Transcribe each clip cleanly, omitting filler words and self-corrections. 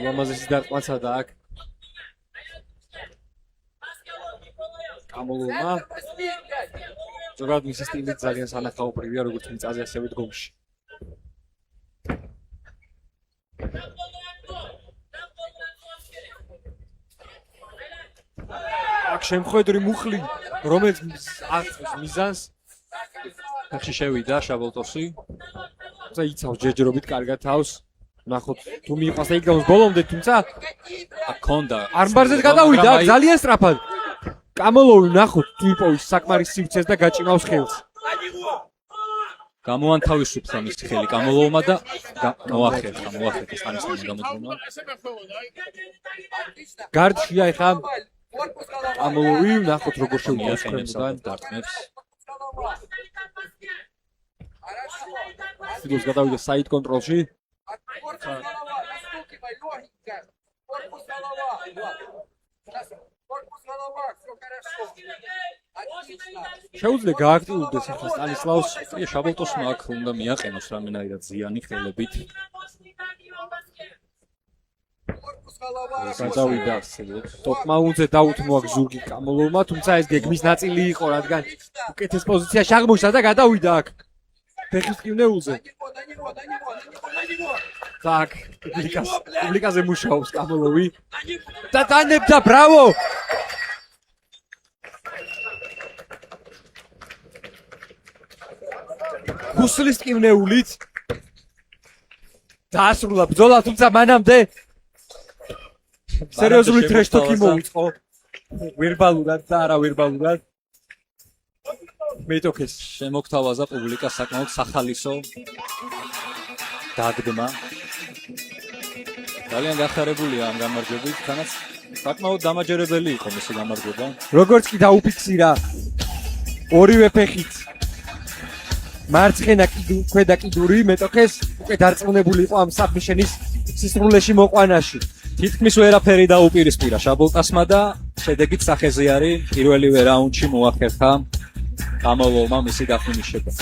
ლამაზი დარტყმაცა და აქ კამოლოვმა ზოგადად მისი სტილი ძალიან სანახაობრივია როგორც მიწაზე ასევე დგომში. აქ შემხედრი მუხლი რომელიც აღწევს მიზანს ახში შევიდა შაბოლტოსი და იცავს ჯერჯერობით კარგად თავს ნახოთ თუ მიყვას და იქ გავს ბოლომდე თუმცა აქ ქონდა არმბარზე გადავიდა ძალიან სწრაფად კამოლოვი ნახოთ თუ იპოვის საკმარის სივრცეს და გაჭიმავს ხელს გამოანთავისუფლს ამის ხელი კამოლოვმა და მოახერხა სტანისლავმა გამოძღვნა გარდშია ეხა კამოლოვი ნახოთ როგორ შეუყენებს დარტყმებს სიდოს გადავიდა საით კონტროლში შეუძლია გააქტიურდეს ახლა სტანისლავს შაბოლტოსმა აქ უნდა მიაყენოს რამენაირად ზიანი ხელებით გადავიდა ტოპმაუნზე დაუთმო აქ ზურგი კამოლოვმა თუმცა ეს გეგმის ნაწილი იყო რადგან უკეთეს პოზიციაში აღმოჩნდა და გადავიდა აქ ფეხის ყინულზე так პუბლიკაზე მუშაობს კამოლოვი და დანებდა ბრავო გუსლის ყინულით დაასრულა ბრძოლა თუმცა მანამდე სერიოზული ტრეშტოკი მოუწყო ვერბალურად და არა ვერბალურად მეტოქეს შემოგთავაზა პუბლიკას საკმაოდ სახალისო დაგდმა ძალიან გახარებულია ამ გამარჯვებით თანაც საკმაოდ დამაჯერებელი იყო მისი გამარჯვება როგორც კი დაუფიქსირა ორივე ფეხით მარცხენა ქვედა კიდური მეტოქეს უკვე დარწმუნებული იყო ამ საბმიშენის სისრულეში მოყვანაში თითქმის ვერაფერი დაუპირისპირა შაბოლტასმა და შედეგით სახეზიარი პირველივე რაუნდში მოახერხა კამოლოვმა მისი დაფინიშება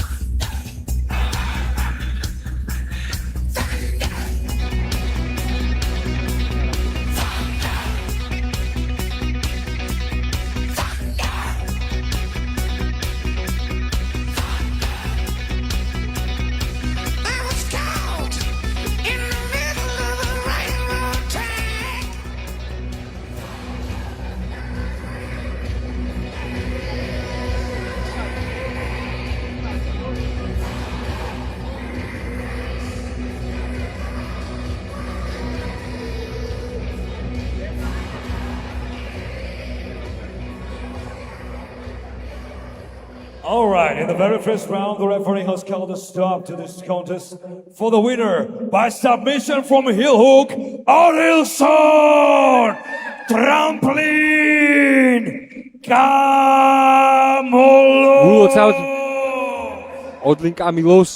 All right, in the very first round, the referee has called a stop to this contest for the winner by submission from heel hook, Arilson Tramplin Kamolov. ოდლინ კამილოვს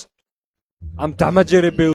ამ დამაჯერებელ